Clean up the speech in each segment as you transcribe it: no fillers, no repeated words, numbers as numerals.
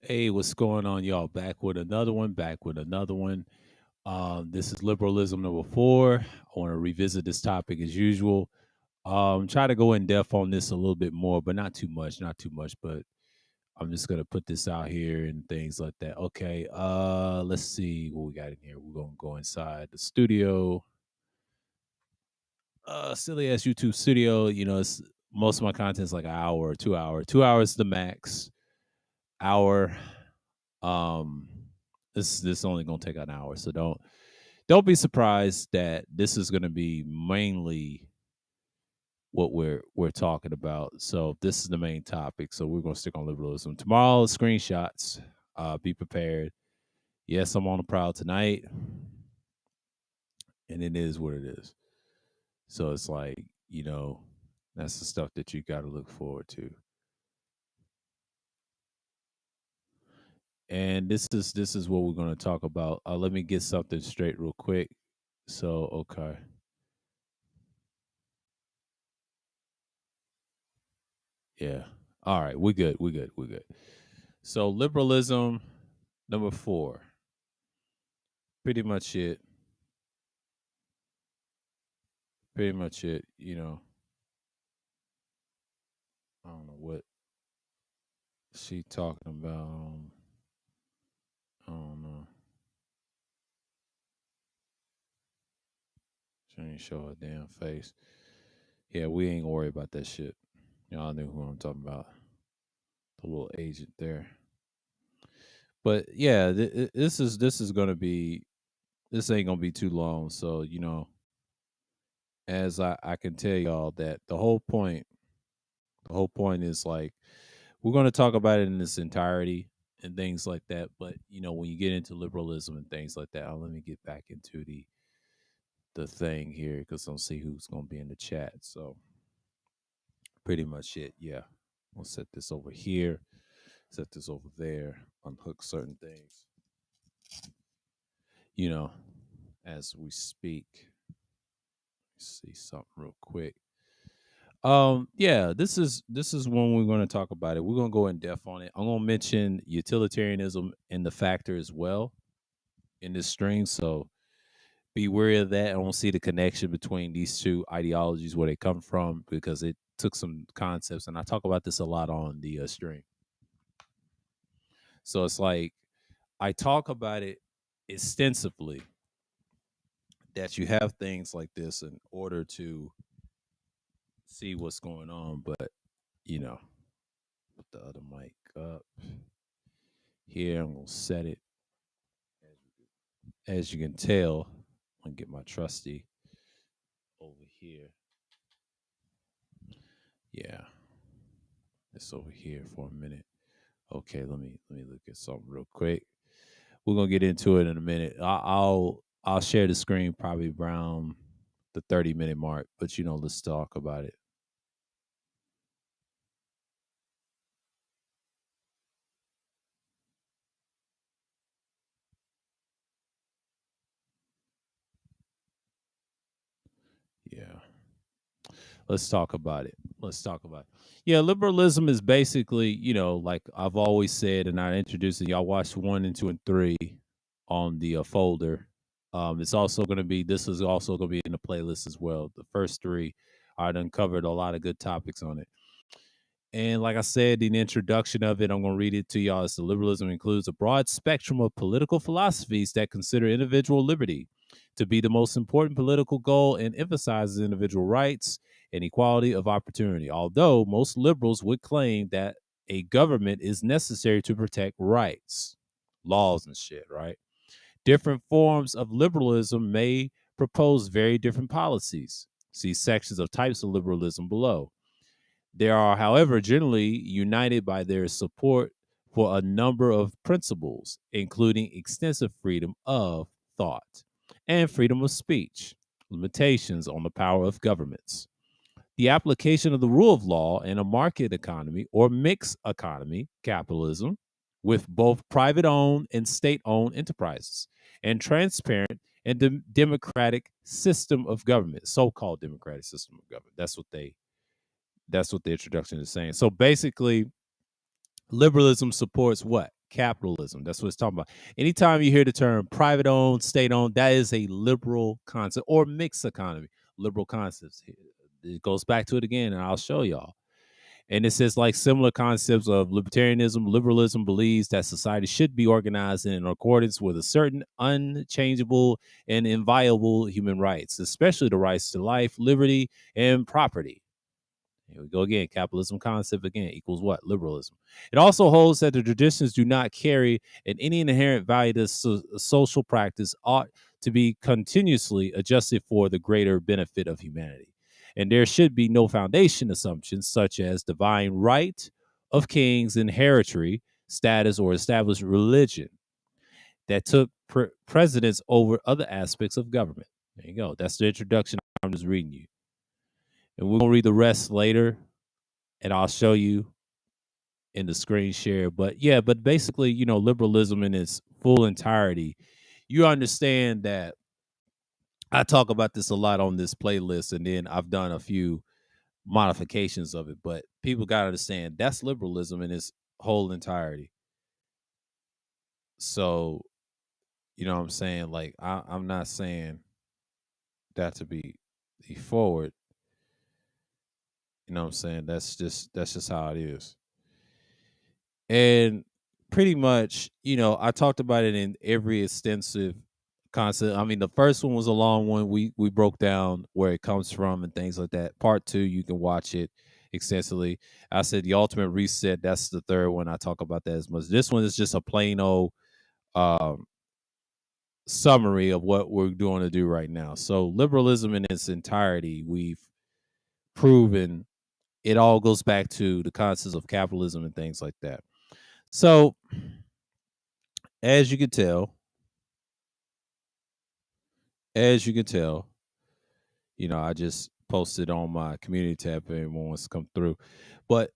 Hey, what's going on, y'all? Back with another one. This is liberalism number 4. I want to revisit this topic as usual. Try to go in depth on this a little bit more, but not too much, but I'm just gonna put this out here and things like that. Okay, let's see what we got in here. We're gonna go inside the studio. Silly ass YouTube studio. It's most of my content is like an hour or 2 hour. 2 hours the max. Hour. Um, this only gonna take an hour, so don't be surprised that this is gonna be mainly what we're talking about. So this is the main topic. So we're gonna stick on liberalism tomorrow. Screenshots. Be prepared. Yes, I'm on the prowl tonight, and it is what it is. So it's like that's the stuff that you got to look forward to. And this is what we're going to talk about. Let me get something straight real quick. So okay. Yeah. All right. We're good. We're good. We're good. So liberalism number 4. Pretty much it. Pretty much it. I don't know what she talking about. I don't know. She ain't show her damn face. Yeah, we ain't gonna worry about that shit. Y'all knew who I'm talking about. The little agent there. But yeah, this is gonna be this ain't gonna be too long. So as I can tell y'all that the whole point is like we're going to talk about it in its entirety and things like that. But when you get into liberalism and things like that, let me get back into the thing here because I'll see who's going to be in the chat. So pretty much it. Yeah, we'll set this over here, set this over there, unhook certain things. You know, as we speak. Let's see something real quick. Yeah, this is when we're going to talk about it. We're going to go in depth on it. I'm going to mention utilitarianism and the factor as well in this stream, so be wary of that. I don't see the connection between these two ideologies where they come from because it took some concepts, and I talk about this a lot on the stream. So it's like I talk about it extensively that you have things like this in order to see what's going on, but put the other mic up here. I'm gonna set it as you can tell. I'm gonna get my trusty over here. Yeah, it's over here for a minute. Okay, let me look at something real quick. We're gonna get into it in a minute. I'll share the screen probably around the 30-minute mark, but let's talk about it. Yeah. Let's talk about it. Let's talk about it. Yeah, liberalism is basically, like I've always said, and I introduced it. Y'all watched 1 and 2 and 3 on the folder. It's also going to be. This is also going to be in the playlist as well. The first 3, I done covered a lot of good topics on it. And like I said in the introduction of it, I'm going to read it to y'all. It's the liberalism includes a broad spectrum of political philosophies that consider individual liberty to be the most important political goal and emphasizes individual rights and equality of opportunity. Although most liberals would claim that a government is necessary to protect rights, laws, and shit, right? Different forms of liberalism may propose very different policies. See sections of types of liberalism below. They are, however, generally united by their support for a number of principles, including extensive freedom of thought and freedom of speech, limitations on the power of governments, the application of the rule of law in a market economy or mixed economy, capitalism, with both private owned and state owned enterprises, and transparent and democratic system of government, so called democratic system of government. That's what the introduction is saying. So basically, liberalism supports what? capitalism. That's what it's talking about. Anytime you hear the term private owned, state owned, that is a liberal concept or mixed economy, liberal concepts. It goes back to it again, and I'll show y'all. And it says like similar concepts of libertarianism. Liberalism believes that society should be organized in accordance with a certain unchangeable and inviolable human rights, especially the rights to life, liberty, and property. Here we go again. Capitalism concept again equals what? Liberalism. It also holds that the traditions do not carry any inherent value to social practice ought to be continuously adjusted for the greater benefit of humanity. And there should be no foundation assumptions such as divine right of kings and hereditary status or established religion that took precedence over other aspects of government. There you go. That's the introduction. I'm just reading you. And we're going to read the rest later, and I'll show you in the screen share. But yeah, but basically, liberalism in its full entirety, you understand that I talk about this a lot on this playlist, and then I've done a few modifications of it. But people got to understand that's liberalism in its whole entirety. So, you know what I'm saying? Like, I'm not saying that to be forward. You know what I'm saying? That's just how it is. And pretty much, I talked about it in every extensive concept. I mean, the first one was a long one. We broke down where it comes from and things like that. Part 2, you can watch it extensively. I said the ultimate reset. That's the third one. I talk about that as much. This one is just a plain old um, summary of what we're going to do right now. So liberalism in its entirety, we've proven it all goes back to the concepts of capitalism and things like that. So as you can tell, I just posted on my community tab if anyone wants to come through. But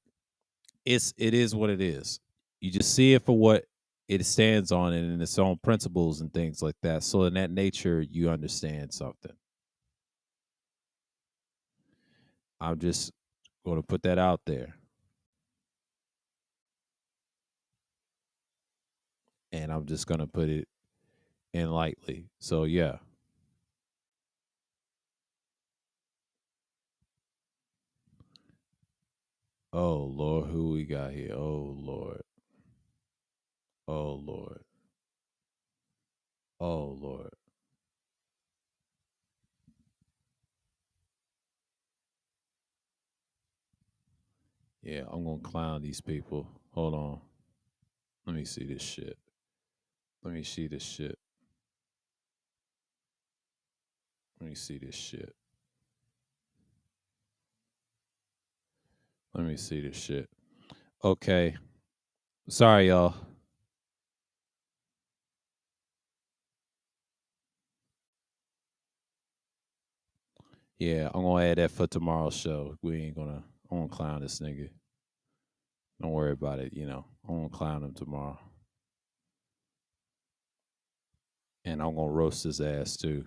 it is what it is. You just see it for what it stands on and in its own principles and things like that. So in that nature, you understand something. I'm just going to put that out there. And I'm just going to put it in lightly. So yeah. Oh Lord, who we got here? Oh Lord. Oh Lord. Oh Lord. Yeah, I'm gonna clown these people. Hold on. Let me see this shit. Let me see this shit. Let me see this shit. Let me see this shit. Okay. Sorry, y'all. Yeah, I'm gonna add that for tomorrow's show. I'm gonna clown this nigga. Don't worry about it, I'm gonna clown him tomorrow. And I'm gonna roast his ass too.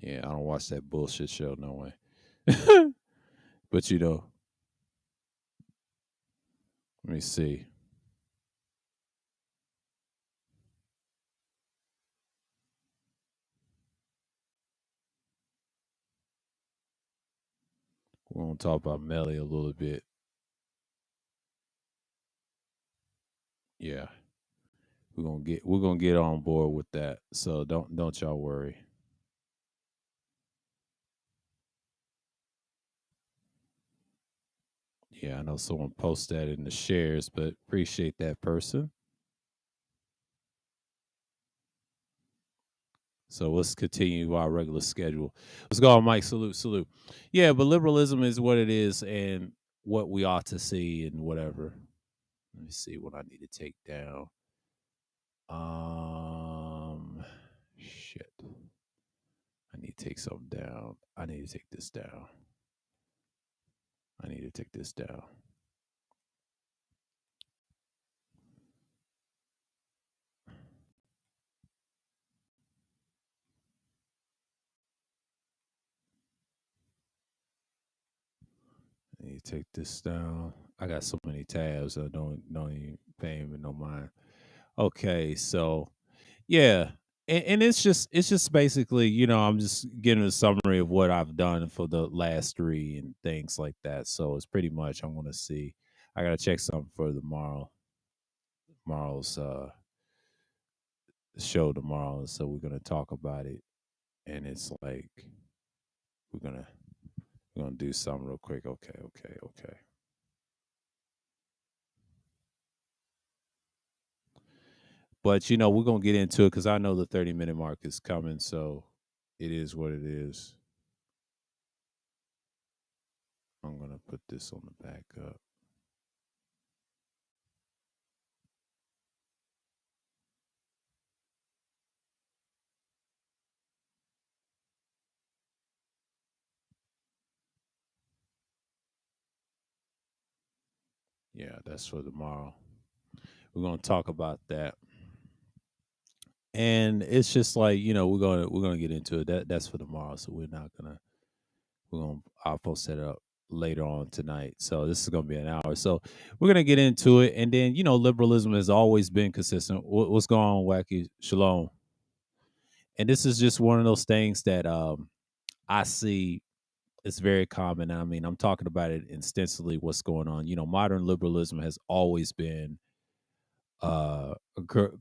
Yeah, I don't watch that bullshit show, no way. But let me see. We're gonna talk about Melly a little bit. Yeah. We're gonna get on board with that. So don't y'all worry. Yeah, I know someone posted that in the shares, but appreciate that person. So let's continue our regular schedule. Let's go on, Mike. Salute, salute. Yeah, but liberalism is what it is and what we ought to see and whatever. Let me see what I need to take down. Shit. I need to take something down. I need to take this down. I need to take this down. I need to take this down. I got so many tabs. I don't even pay me no mind. Okay, so yeah, and it's just basically, I'm just getting a summary of what I've done for the last three and things like that. So it's pretty much I'm gonna see. I gotta check something for tomorrow's show tomorrow. So we're gonna talk about it, and it's like we're gonna we're gonna do something real quick. Okay, okay, okay. But we're gonna get into it because I know the 30-minute mark is coming. So it is what it is. I'm gonna put this on the back up. Yeah, that's for tomorrow. We're gonna talk about that, and it's just like we're gonna get into it. That's for tomorrow, so we're gonna I'll post that up later on tonight. So this is gonna be an hour. So we're gonna get into it, and then liberalism has always been consistent. What's going on, Wacky Shalom? And this is just one of those things that I see. It's very common. I mean, I'm talking about it extensively. What's going on? Modern liberalism has always been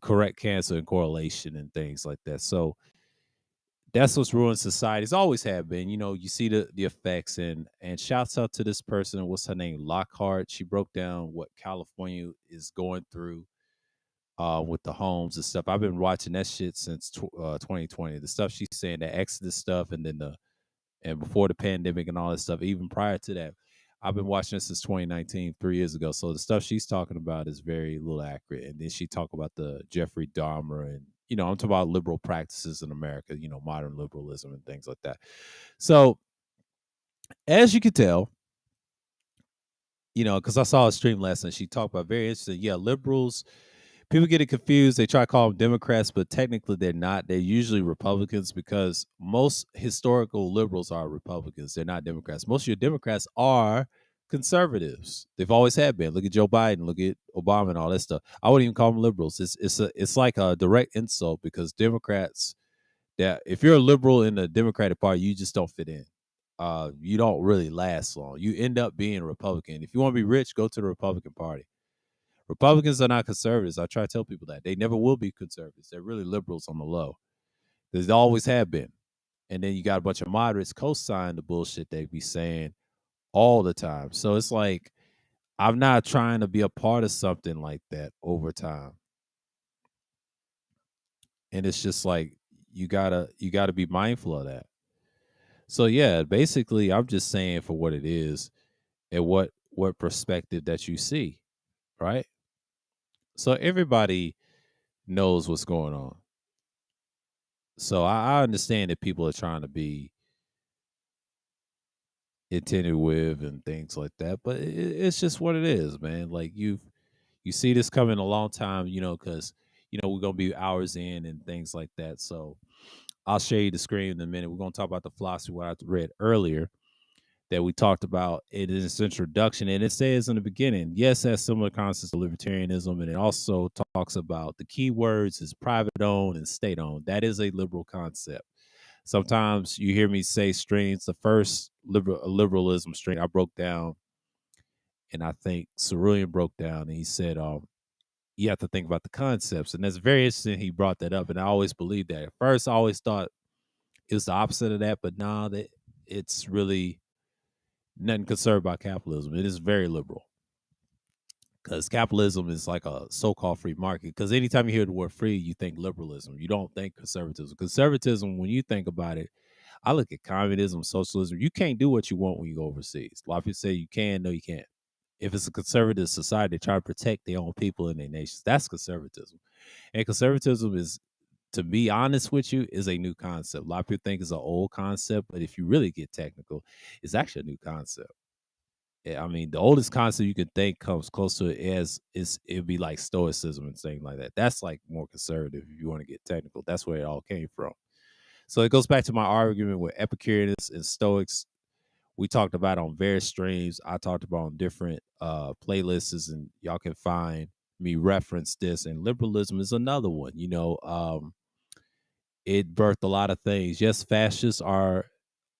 correct cancer and correlation and things like that. So that's what's ruined society. It's always have been. You see the effects, and shouts out to this person. What's her name? Lockhart. She broke down what California is going through with the homes and stuff. I've been watching that shit since 2020. The stuff she's saying, the Exodus stuff, and then and before the pandemic and all that stuff, even prior to that. I've been watching this since 2019, 3 years ago. So the stuff she's talking about is very little accurate. And then she talk about the Jeffrey Dahmer and I'm talking about liberal practices in America, modern liberalism and things like that. So as you can tell, because I saw a stream last night, she talked about very interesting. Yeah, liberals, people get it confused. They try to call them Democrats, but technically they're not. They're usually Republicans because most historical liberals are Republicans. They're not Democrats. Most of your Democrats are conservatives. They've always have been. Look at Joe Biden. Look at Obama and all that stuff. I wouldn't even call them liberals. It's like a direct insult because Democrats. That if you're a liberal in the Democratic Party, you just don't fit in. You don't really last long. You end up being a Republican. If you want to be rich, go to the Republican Party. Republicans are not conservatives. I try to tell people that they never will be conservatives. They're really liberals on the low. They always have been. And then you got a bunch of moderates co-sign the bullshit they be saying all the time. So it's like I'm not trying to be a part of something like that over time. And it's just like you gotta be mindful of that. So yeah, basically I'm just saying for what it is and what perspective that you see, right? So everybody knows what's going on. So I understand that people are trying to be intended with and things like that, but it's just what it is, man. Like you see this coming a long time, because we're gonna be hours in and things like that. So I'll show you the screen in a minute. We're gonna talk about the philosophy what I read earlier that we talked about in its introduction, and it says in the beginning, yes, it has similar concepts to libertarianism, and it also talks about the key words is private owned and state owned. That is a liberal concept. Sometimes you hear me say streams. The first liberalism stream I broke down, and I think Cerulean broke down, and he said, you have to think about the concepts. And that's very interesting. He brought that up, and I always believed that. At first, I always thought it was the opposite of that, but now that it's really nothing concerned about capitalism. It is very liberal because capitalism is like a so-called free market. Because anytime you hear the word free, you think liberalism. You don't think conservatism. Conservatism, when you think about it, I look at communism, socialism. You can't do what you want when you go overseas. A lot of people say you can. No, you can't. If it's a conservative society, they try to protect their own people and their nations. That's conservatism. And conservatism is, to be honest with you, is a new concept. A lot of people think it's an old concept, but if you really get technical, it's actually a new concept. I mean, the oldest concept you can think comes close to it as is it'd be like stoicism and things like that. That's like more conservative if you want to get technical. That's where it all came from. So it goes back to my argument with Epicureans and Stoics. We talked about on various streams. I talked about on different playlists, and y'all can find me reference this. And liberalism is another one. It birthed a lot of things. Yes, fascists are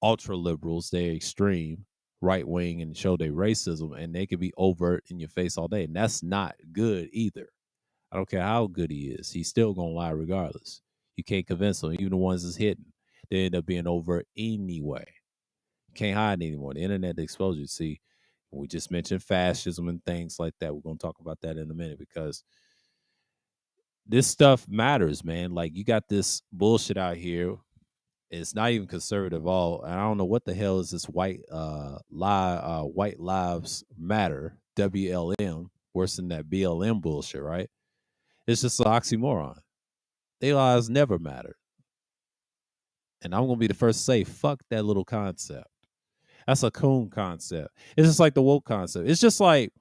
ultra liberals. They're extreme, right wing, and show their racism, and they can be overt in your face all day. And that's not good either. I don't care how good he is. He's still gonna lie regardless. You can't convince them. Even the ones that's hidden, they end up being overt anyway. You can't hide anymore. The internet exposure. See, we just mentioned fascism and things like that. We're gonna talk about that in a minute because this stuff matters, man. Like you got this bullshit out here. It's not even conservative at all. And I don't know what the hell is this white lives matter, WLM, worse than that BLM bullshit, right? It's just an oxymoron. Their lives never matter. And I'm gonna be the first to say, fuck that little concept. That's a coon concept. It's just like the woke concept. It's just like,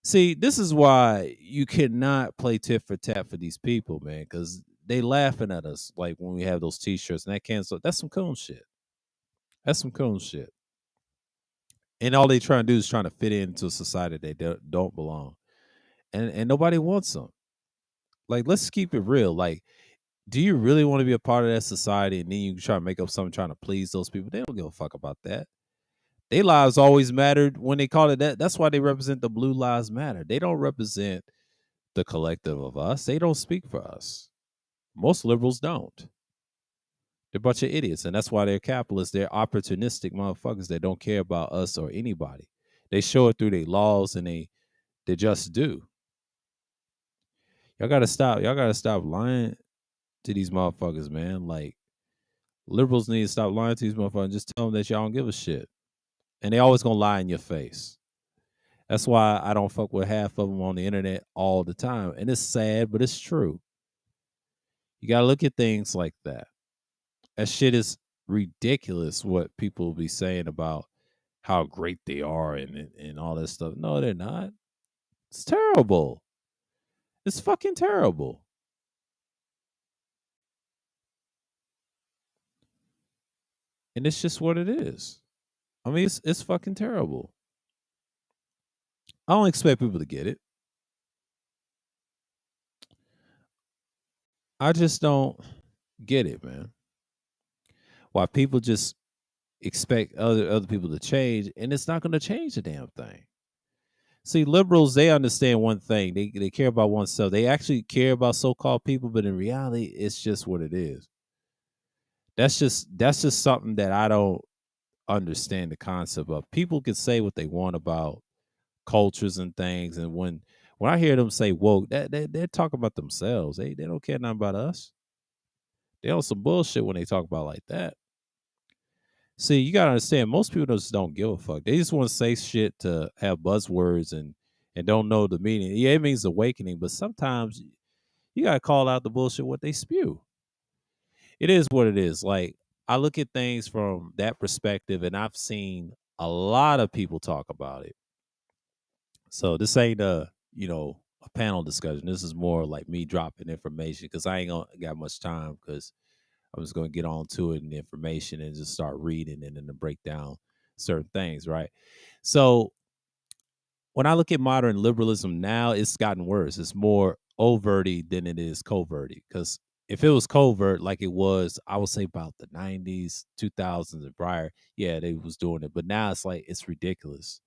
see, this is why you cannot play tit for tat for these people, man, because they laughing at us like when we have those t-shirts and that cancel. That's some coon shit. That's some coon shit. And all they trying to do is trying to fit into a society they don't belong. And nobody wants them. Like, let's keep it real. Like, do you really want to be a part of that society and then you try to make up something trying to please those people? They don't give a fuck about that. Their lives always mattered when they call it that. That's why they represent the Blue Lives Matter. They don't represent the collective of us. They don't speak for us. Most liberals don't. They're a bunch of idiots, and that's why they're capitalists. They're opportunistic motherfuckers that don't care about us or anybody. They show it through their laws, and they just do. Y'all gotta stop. Y'all gotta stop lying to these motherfuckers, man. Like liberals need to stop lying to these motherfuckers. And just tell them that y'all don't give a shit, and they always gonna lie in your face. That's why I don't fuck with half of them on the internet all the time, and it's sad, but it's true. You gotta look at things like that. That shit is ridiculous. What people be saying about how great they are and all that stuff. No, they're not. It's terrible. It's fucking terrible. And it's just what it is. I mean, it's fucking terrible. I don't expect people to get it. I just don't get it, man. Why people just expect other people to change, and it's not going to change a damn thing. See, liberals, they understand one thing. They care about oneself. They actually care about so-called people, but in reality, it's just what it is. That's just something that I don't understand the concept of. People can say what they want about cultures and things, and when I hear them say woke, they're talking about themselves. They don't care nothing about us. They on some bullshit when they talk about like that. See, you gotta understand, most people just don't give a fuck. They just want to say shit to have buzzwords and don't know the meaning. Yeah, it means awakening, but sometimes you gotta call out the bullshit what they spew. It is what it is. Like I look at things from that perspective, and I've seen a lot of people talk about it. So this ain't a panel discussion. This is more like me dropping information because I ain't gonna got much time because I'm just gonna get on to it and the information and just start reading and then to break down certain things, right? So when I look at modern liberalism now, it's gotten worse. It's more overty than it is coverty. Because if it was covert like it was, I would say about the 90s, 2000s and prior, yeah, they was doing it. But now it's like it's ridiculous.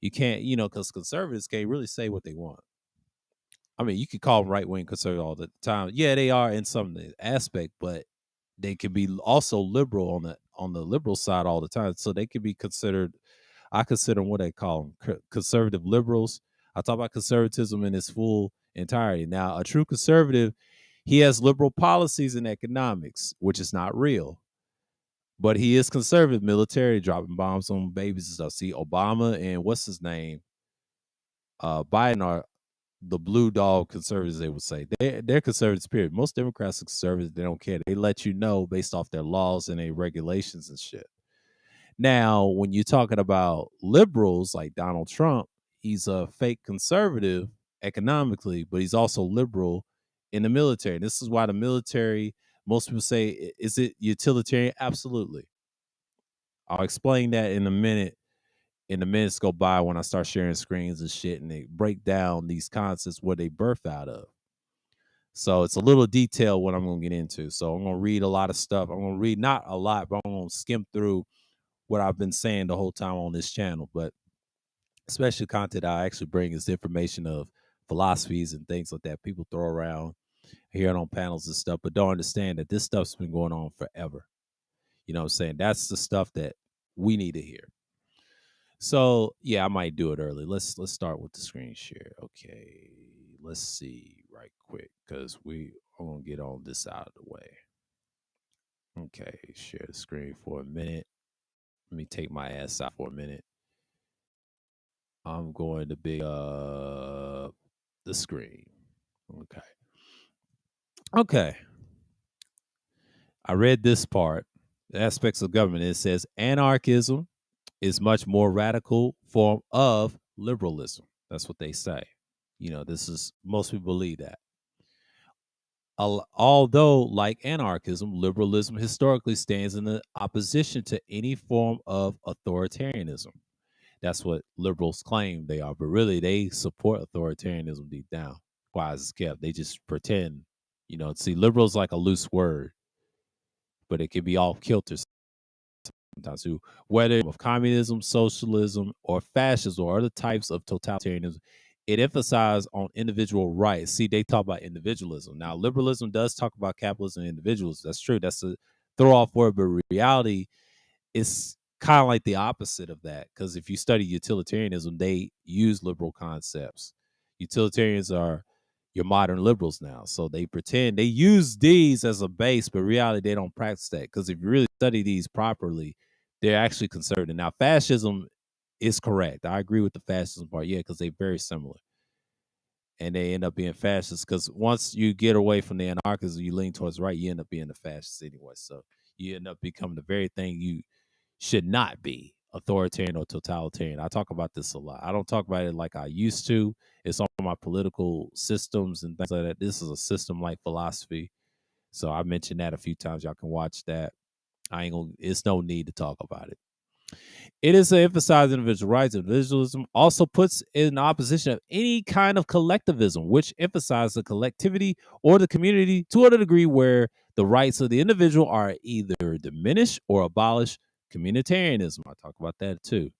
You can't, because conservatives can't really say what they want. I mean, you could call them right wing conservative all the time. Yeah, they are in some aspect, but they can be also liberal on the liberal side all the time. So they can be considered. I consider them what they call them conservative liberals. I talk about conservatism in its full entirety. Now, a true conservative, he has liberal policies in economics, which is not real. But he is conservative, military, dropping bombs on babies and stuff. See, Obama and what's his name, Biden are the blue dog conservatives. They would say they're conservatives. Period. Most Democrats are conservatives. They don't care. They let you know based off their laws and their regulations and shit. Now, when you're talking about liberals like Donald Trump, he's a fake conservative economically, but he's also liberal in the military. This is why the military, most people say, is it utilitarian? Absolutely. I'll explain that in a minute. In the minutes go by when I start sharing screens and shit, and they break down these concepts where they birth out of. So it's a little detail what I'm going to get into. So I'm going to read a lot of stuff. I'm going to read not a lot, but I'm going to skim through what I've been saying the whole time on this channel. But especially content I actually bring is the information of philosophies and things like that people throw around hearing on panels and stuff, but don't understand that this stuff's been going on forever. You know what I'm saying? That's the stuff that we need to hear. So yeah, I might do it early. Let's start with the screen share. Okay, let's see right quick because we are gonna get on this out of the way. Okay, share the screen for a minute. Let me take my ass out for a minute. I'm going to big up the screen. Okay. Okay. I read this part. The aspects of government. It says anarchism is much more radical form of liberalism. That's what they say. You know, this is most people believe that. Although, like anarchism, liberalism historically stands in the opposition to any form of authoritarianism. That's what liberals claim they are, but really they support authoritarianism deep down. Why is it kept? They just pretend, you know. See, liberals like a loose word, but it can be off kilter sometimes too. Whether of communism, socialism, or fascism, or other types of totalitarianism, it emphasizes on individual rights. See, they talk about individualism. Now, liberalism does talk about capitalism and individuals. That's true. That's a throw off word, but reality it's kind of like the opposite of that because if you study utilitarianism, they use liberal concepts. Utilitarians are your modern liberals now, so they pretend they use these as a base, but reality they don't practice that because if you really study these properly, they're actually conservative. Now, fascism is correct. I agree with the fascism part, yeah, because they're very similar, and they end up being fascists because once you get away from the anarchism, you lean towards the right, you end up being the fascist anyway. So you end up becoming the very thing you should not be authoritarian or totalitarian. I talk about this a lot. I don't talk about it like I used to. It's on my political systems and things like that. This is a system like philosophy. So I mentioned that a few times. Y'all can watch that. I ain't gonna, it's no need to talk about it. It is to emphasize individual rights. Individualism also puts in opposition of any kind of collectivism, which emphasizes the collectivity or the community to a degree where the rights of the individual are either diminished or abolished. Communitarianism, I talk about that too.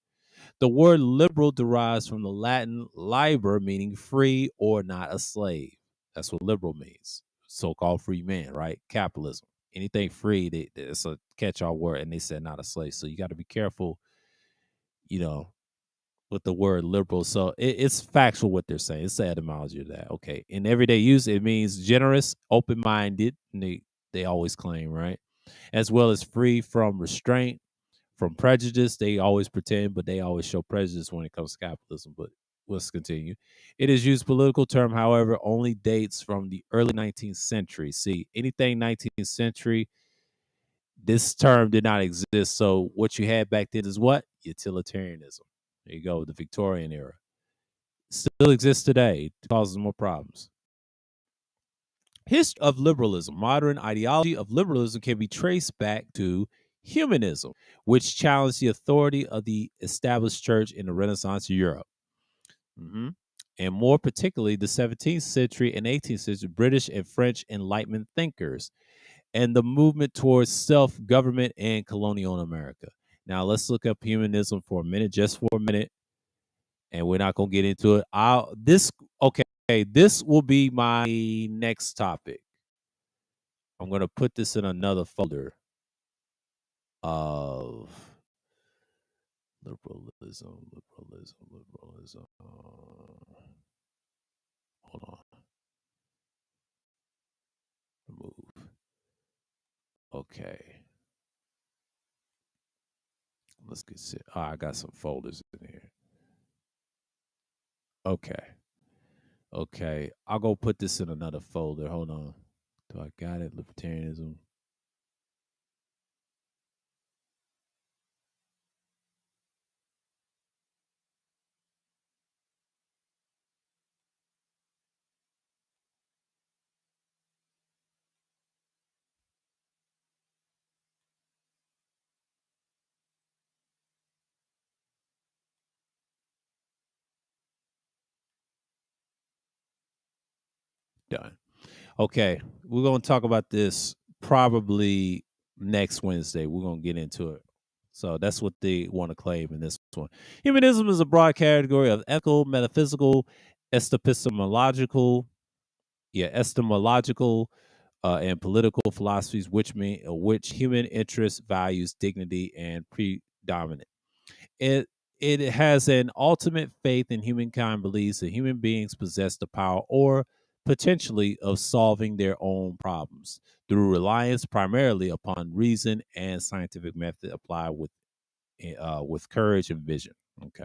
The word liberal derives from the Latin liber, meaning free or not a slave. That's what liberal means. So-called free man, right? Capitalism. Anything free, it's a catch-all word, and they said not a slave. So you got to be careful, you know, with the word liberal. So it's factual what they're saying. It's the etymology of that. Okay. In everyday use, it means generous, open-minded. And they always claim, right? As well as free from restraint, from prejudice. They always pretend, but they always show prejudice when it comes to capitalism. But let's continue. It is used political term, however, only dates from the early 19th century. See, anything 19th century, this term did not exist. So what you had back then is what? Utilitarianism. There you go, the Victorian era. Still exists today. It causes more problems. History of liberalism. Modern ideology of liberalism can be traced back to humanism, which challenged the authority of the established church in the Renaissance Europe. Mhm. And more particularly, the 17th century and 18th century British and French Enlightenment thinkers, and the movement towards self government and colonial America. Now, let's look up humanism for a minute, just for a minute, and we're not going to get into it. This will be my next topic. I'm going to put this in another folder of liberalism. Hold on. Remove. Okay. Let's get set. Oh, I got some folders in here. Okay. Okay. I'll go put this in another folder. Hold on. Do I got it? Libertarianism. done. Okay, we're going to talk about this probably next Wednesday. We're going to get into it. So that's what they want to claim in this one. Humanism is a broad category of ethical, metaphysical, epistemological, and political philosophies, which human interests, values, dignity, and predominant. It it has an ultimate faith in humankind, believes that human beings possess the power or potentially of solving their own problems through reliance primarily upon reason and scientific method applied with courage and vision. Okay.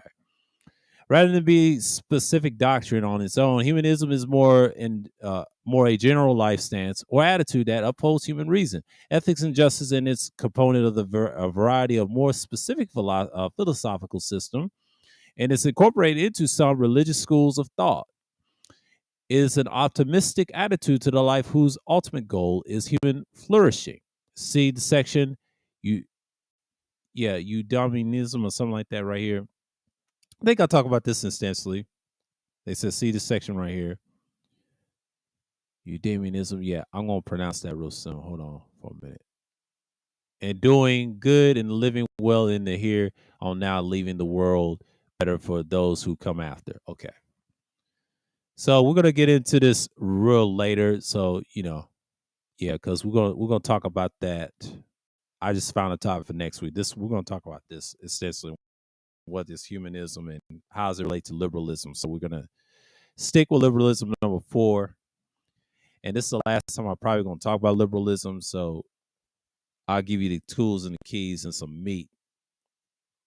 Rather than be specific doctrine on its own, humanism is more a general life stance or attitude that upholds human reason, ethics, and justice in its component of a variety of more specific philosophical system, and it's incorporated into some religious schools of thought. It is an optimistic attitude to the life whose ultimate goal is human flourishing. See the section, you eudaimonism or something like that right here. I think I'll talk about this extensively. They said, see the section right here. Eudaimonism. Yeah, I'm going to pronounce that real soon. Hold on for a minute. And doing good and living well in the here on now, leaving the world better for those who come after. Okay. So we're going to get into this real later. So, because we're gonna talk about that. I just found a topic for next week. We're going to talk about this essentially. What is humanism and how does it relate to liberalism? So we're going to stick with liberalism number 4. And this is the last time I'm probably going to talk about liberalism. So I'll give you the tools and the keys and some meat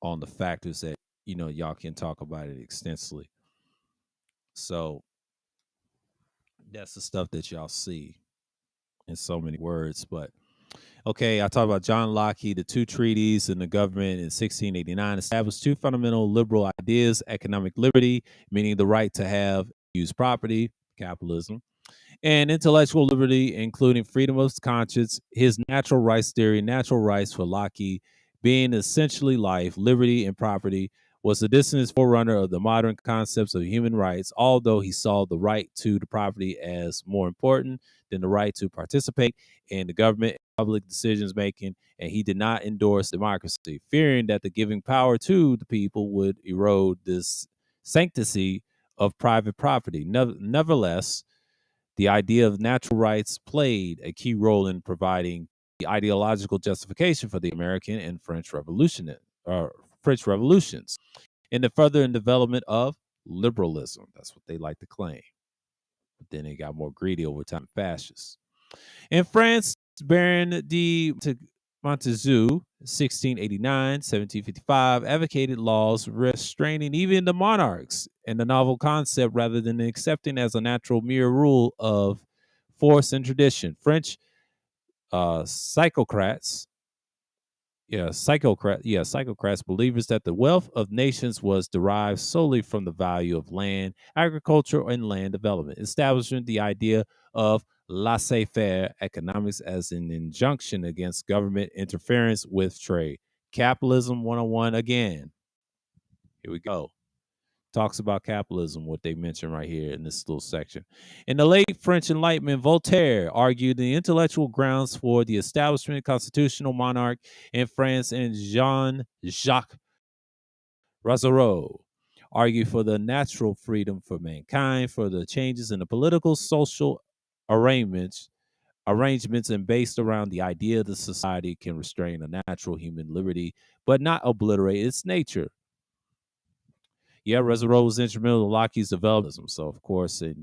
on the factors that, y'all can talk about it extensively. So that's the stuff that y'all see in so many words. But okay, I talked about John Locke, the two treaties and the government in 1689 established two fundamental liberal ideas: economic liberty, meaning the right to have used property, capitalism, and intellectual liberty, including freedom of conscience. His natural rights theory, natural rights for Locke, being essentially life, liberty, and property, was the distant forerunner of the modern concepts of human rights, although he saw the right to the property as more important than the right to participate in the government and public decisions making, and he did not endorse democracy, fearing that the giving power to the people would erode this sanctity of private property. Nevertheless, the idea of natural rights played a key role in providing the ideological justification for the American and French revolutions and the further development of liberalism. That's what they like to claim. But then they got more greedy over time, fascists. In France, Baron de Montesquieu, 1689, 1755, advocated laws restraining even the monarchs and the novel concept rather than accepting as a natural mere rule of force and tradition. French psychocrats, believers that the wealth of nations was derived solely from the value of land, agriculture, and land development, establishing the idea of laissez-faire economics as an injunction against government interference with trade. Capitalism 101 again. Here we go. Talks about capitalism, what they mention right here in this little section. In the late French Enlightenment, Voltaire argued the intellectual grounds for the establishment of constitutional monarch in France, and Jean-Jacques Rousseau argued for the natural freedom for mankind, for the changes in the political, social arrangements and based around the idea that society can restrain a natural human liberty, but not obliterate its nature. Yeah, Rousseau was instrumental in Locke's development. So, of course, and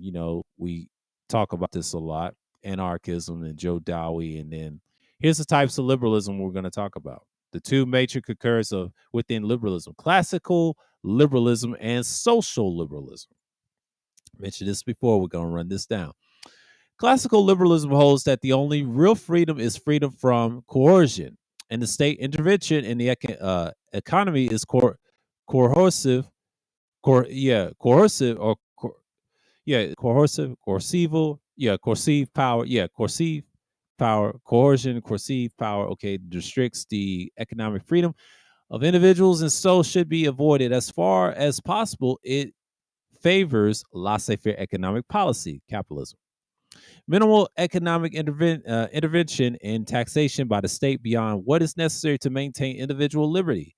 we talk about this a lot: anarchism and Joe Dewey. And then here's the types of liberalism we're going to talk about: the two major concurs of within liberalism: classical liberalism and social liberalism. I mentioned this before. We're going to run this down. Classical liberalism holds that the only real freedom is freedom from coercion, and the state intervention in the economy is coercive. Coercive power, coercion, coercive power. Okay, restricts the economic freedom of individuals and so should be avoided as far as possible. It favors laissez-faire economic policy, capitalism. Minimal economic intervention and taxation by the state beyond what is necessary to maintain individual liberty,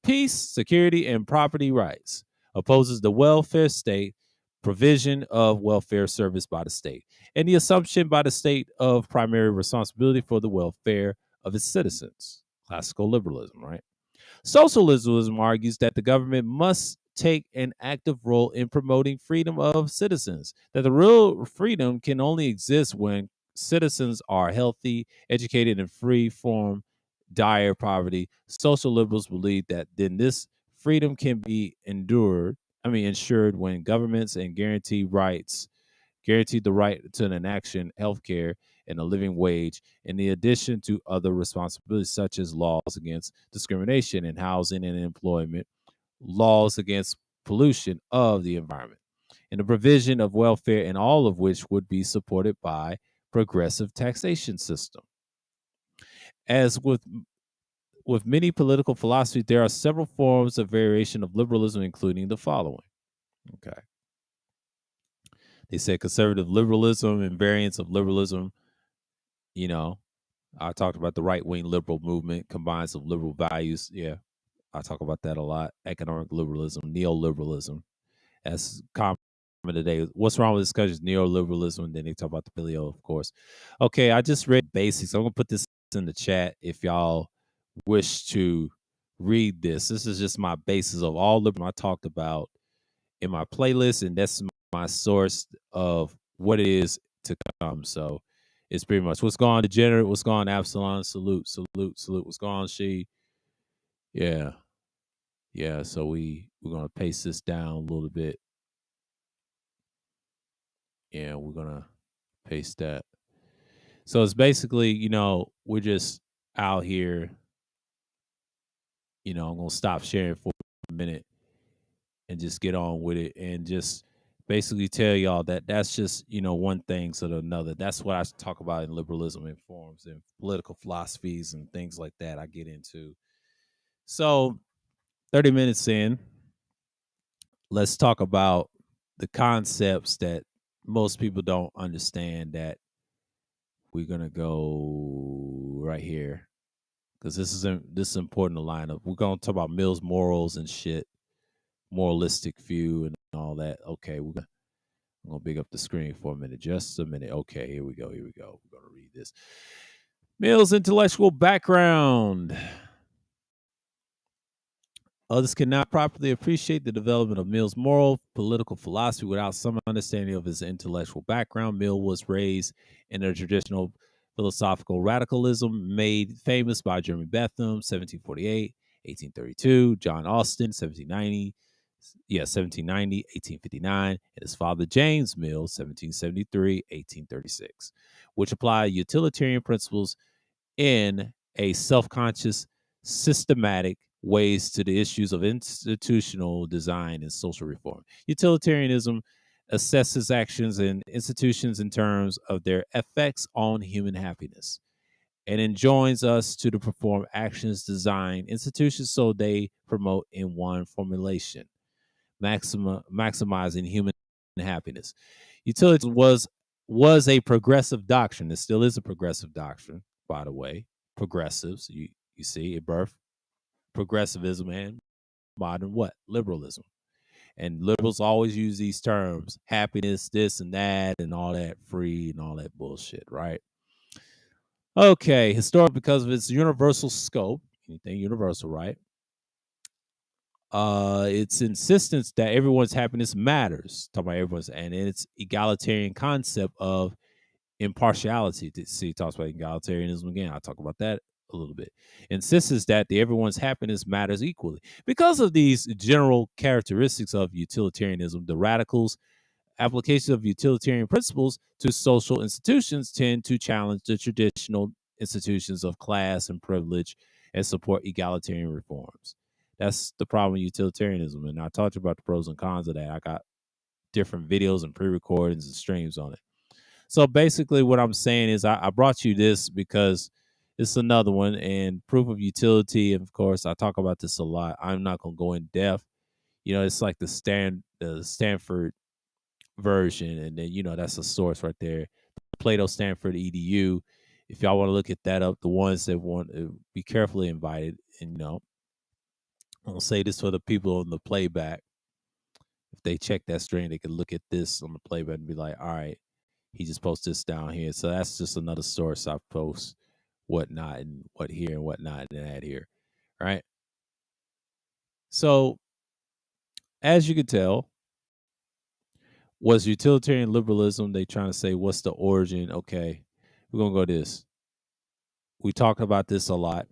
peace, security, and property rights. Opposes the welfare state, provision of welfare service by the state, and the assumption by the state of primary responsibility for the welfare of its citizens. Classical liberalism, right? Socialism argues that the government must take an active role in promoting freedom of citizens, that the real freedom can only exist when citizens are healthy, educated, and free from dire poverty. Social liberals believe that then this freedom can be ensured when governments and guarantee the right to an action, healthcare, and a living wage, in addition to other responsibilities such as laws against discrimination in housing and employment, laws against pollution of the environment, and the provision of welfare, and all of which would be supported by progressive taxation system. As with many political philosophies, there are several forms of variation of liberalism, including the following. Okay. They say conservative liberalism and variants of liberalism. You know, I talked about the right wing liberal movement combines of liberal values. Yeah, I talk about that a lot. Economic liberalism, neoliberalism. That's common today. What's wrong with this country is neoliberalism. And then they talk about the paleo, of course. Okay, I just read basics. I'm going to put this in the chat if y'all wish to read this. This is just my basis of all liberalism I talked about in my playlist, and that's my source of what it is to come. So it's pretty much what's going on, Degenerate, what's going on, Absalon, salute, salute, salute, what's going on, She. Yeah. Yeah. So we're gonna paste this down a little bit. Yeah, we're gonna paste that. So it's basically, we're just out here, I'm gonna stop sharing for a minute and just get on with it and just basically tell y'all that that's just one thing to another. That's what I talk about in liberalism and forums and political philosophies and things like that I get into. So 30 minutes in, let's talk about the concepts that most people don't understand. That we're gonna go right here because this is important to line up. We're gonna talk about Mill's morals and shit, moralistic view and all that. Okay, I'm gonna big up the screen for a minute, just a minute. Okay, here we go. We're gonna read this. Mill's intellectual background. Others cannot properly appreciate the development of Mill's moral political philosophy without some understanding of his intellectual background. Mill was raised in a traditional philosophical radicalism made famous by Jeremy Bentham, 1748, 1832, John Austin, 1790, 1859, and his father James Mill, 1773, 1836, which applied utilitarian principles in a self-conscious, systematic ways to the issues of institutional design and social reform. Utilitarianism assesses actions and institutions in terms of their effects on human happiness and enjoins us to perform actions, design institutions so they promote in one formulation, maximizing human happiness. Utilitarianism was a progressive doctrine. It still is a progressive doctrine, by the way. Progressives, you see, it birthed progressivism and modern what? Liberalism. And liberals always use these terms, happiness, this and that, and all that, free and all that bullshit, right? Okay, historic because of its universal scope, anything universal, right? Its insistence that everyone's happiness matters, talking about everyone's, and its egalitarian concept of impartiality. See, talks about egalitarianism again. I'll talk about that a little bit. Insists that everyone's happiness matters equally. Because of these general characteristics of utilitarianism, the radicals' application of utilitarian principles to social institutions tend to challenge the traditional institutions of class and privilege and support egalitarian reforms. That's the problem with utilitarianism. And I talked about the pros and cons of that. I got different videos and pre-recordings and streams on it. So basically, what I'm saying is I brought you this because it's another one, and proof of utility. And of course, I talk about this a lot. I'm not going to go in depth. It's like the Stanford version, and then that's a source right there. Plato Stanford EDU. If y'all want to look at that up, the ones that want to be carefully invited. And, I'll say this for the people on the playback. If they check that stream, they can look at this on the playback and be like, all right, he just posted this down here. So that's just another source I post whatnot and what here and whatnot and that here. All right. So as you can tell, was utilitarian liberalism, they trying to say, what's the origin? Okay, we're going to go this. We talk about this a lot.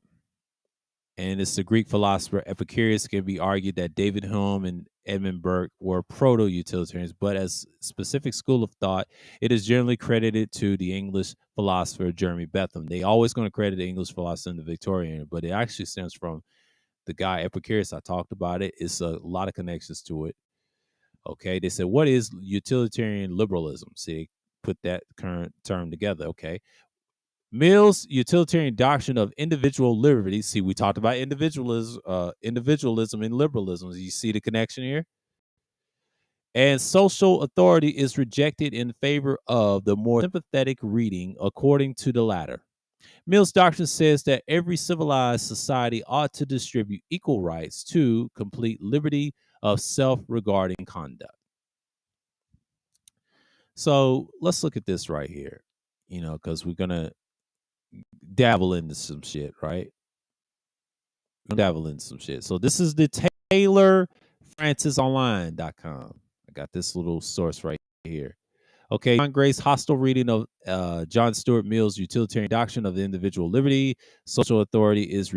And it's the Greek philosopher Epicurus. Can be argued that David Hume and Edmund Burke were proto-utilitarians, but as a specific school of thought, it is generally credited to the English philosopher Jeremy Bentham. They always going to credit the English philosopher in the Victorian era, but it actually stems from the guy Epicurus. I talked about it. It's a lot of connections to it. Okay, they said, what is utilitarian liberalism? See, put that current term together. Okay. Mill's utilitarian doctrine of individual liberty. See, we talked about individualism and liberalism. You see the connection here? And social authority is rejected in favor of the more sympathetic reading according to the latter. Mill's doctrine says that every civilized society ought to distribute equal rights to complete liberty of self-regarding conduct. So let's look at this right here, because we're going to dabble into some shit, right? Dabble into some shit. So this is the TaylorFrancisOnline.com. I got this little source right here. Okay, John Gray's hostile reading of John Stuart Mill's utilitarian doctrine of the individual liberty, social authority is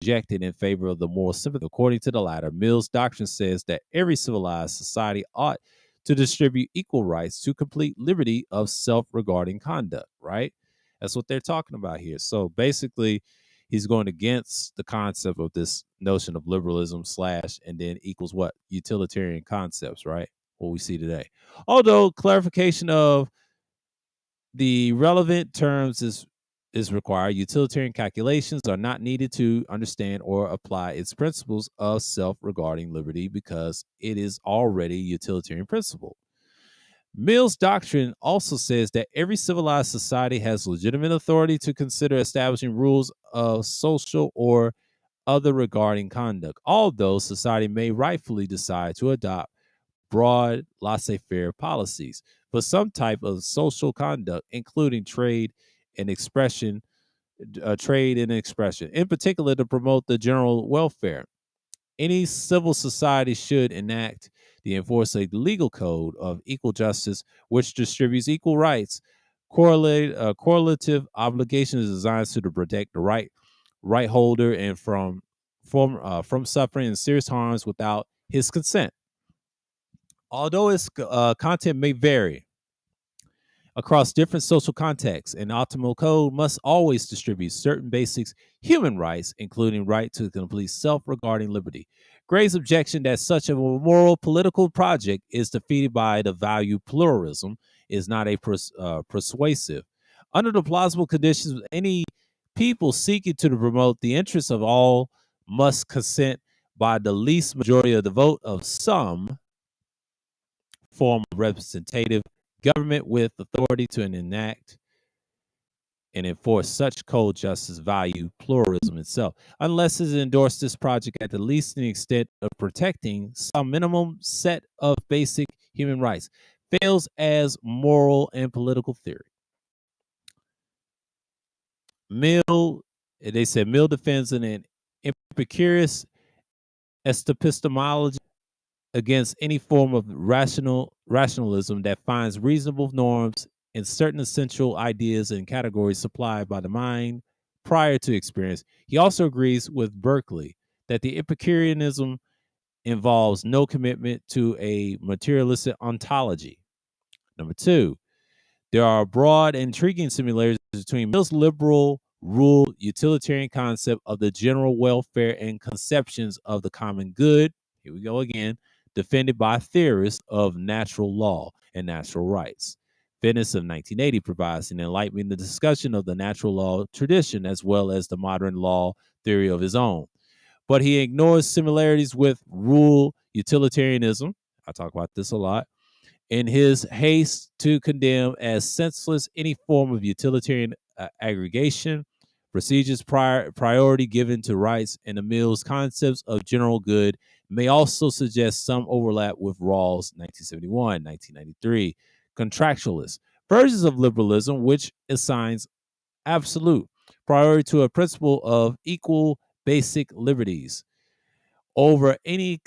rejected in favor of the moral sympathy. According to the latter, Mill's doctrine says that every civilized society ought to distribute equal rights to complete liberty of self-regarding conduct, right? That's what they're talking about here. So basically, he's going against the concept of this notion of liberalism / and then equals what? Utilitarian concepts, right? What we see today. Although clarification of the relevant terms is required, utilitarian calculations are not needed to understand or apply its principles of self-regarding liberty because it is already a utilitarian principle. Mill's doctrine also says that every civilized society has legitimate authority to consider establishing rules of social or other regarding conduct, although society may rightfully decide to adopt broad laissez-faire policies for some type of social conduct, including trade and expression, in particular to promote the general welfare. Any civil society should enact the enforce a legal code of equal justice, which distributes equal rights. Correlative obligations designed to protect the right holder and from suffering and serious harms without his consent. Although its content may vary across different social contexts, an optimal code must always distribute certain basic human rights, including right to complete self-regarding liberty. Gray's objection that such a moral political project is defeated by the value pluralism is not a persuasive. Under the plausible conditions, any people seeking to promote the interests of all must consent by the least majority of the vote of some form of representative government with authority to enact and enforce such code justice value pluralism itself, unless it endorsed this project at the least in the extent of protecting some minimum set of basic human rights, fails as moral and political theory. Mill defends an Epicurus epistemology against any form of rationalism that finds reasonable norms in certain essential ideas and categories supplied by the mind prior to experience. He also agrees with Berkeley that the Epicureanism involves no commitment to a materialistic ontology. Number two, there are broad, intriguing similarities between Mill's liberal rule utilitarian concept of the general welfare and conceptions of the common good. Here we go again. Defended by theorists of natural law and natural rights. Venice of 1980 provides an enlightening discussion of the natural law tradition as well as the modern law theory of his own. But he ignores similarities with rule utilitarianism. I talk about this a lot. in his haste to condemn as senseless any form of utilitarian aggregation, procedures priority given to rights, and the Mill's concepts of general good may also suggest some overlap with Rawls' 1971, 1993 contractualist versions of liberalism, which assigns absolute priority to a principle of equal basic liberties over any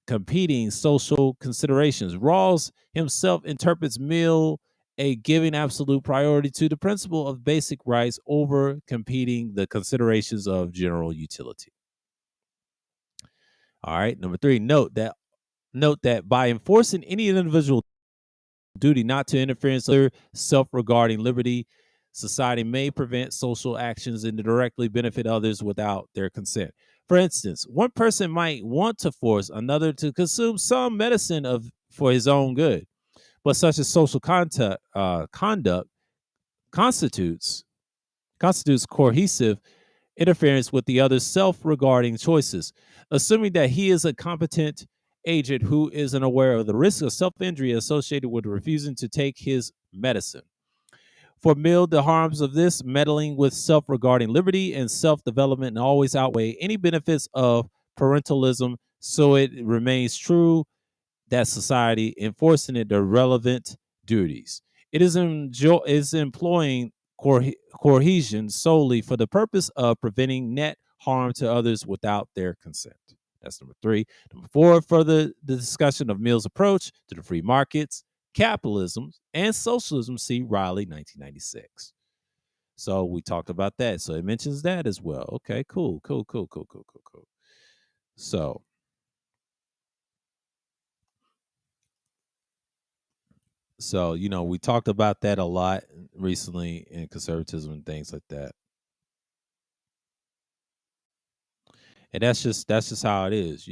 competing social considerations. Rawls himself interprets Mill a giving absolute priority to the principle of basic rights over competing the considerations of general utility. All right, number 3, note that by enforcing any individual duty not to interfere in other self-regarding liberty, society may prevent social actions and directly benefit others without their consent. For instance, one person might want to force another to consume some medicine for his own good, but such a social conduct constitutes cohesive interference with the other's self-regarding choices, assuming that he is a competent agent who is unaware of the risk of self-injury associated with refusing to take his medicine. For Mill, the harms of this meddling with self-regarding liberty and self-development always outweigh any benefits of parentalism, so it remains true that society enforcing it the relevant duties. It is employing cohesion solely for the purpose of preventing net harm to others without their consent. That's number 3. Number 4, further the discussion of Mill's approach to the free markets, capitalism, and socialism. See Riley, 1996. So we talked about that. So it mentions that as well. Okay, cool. So, we talked about that a lot recently in conservatism and things like that. And that's just how it is.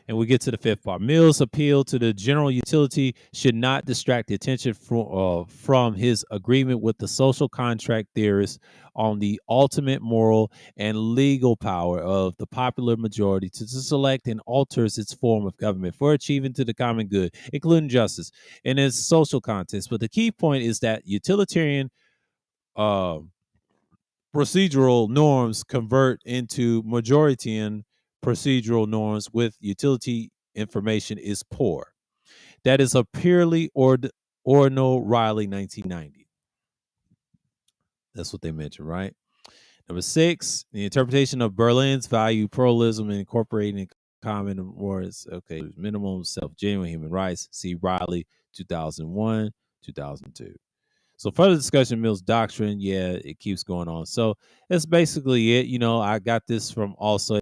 And we get to the 5th part. Mill's appeal to the general utility should not distract the attention from his agreement with the social contract theorists on the ultimate moral and legal power of the popular majority to select and alters its form of government for achieving to the common good, including justice, in its social context. But the key point is that utilitarian uh, procedural norms convert into majoritarian procedural norms with utility information is poor. That is a purely Ordno Riley 1990. That's what they mentioned, right? Number 6, the interpretation of Berlin's value pluralism and incorporating common words. Okay, minimum self-genuine human rights. See Riley 2001, 2002. So further discussion of Mill's doctrine, it keeps going on. So that's basically it. I got this from also.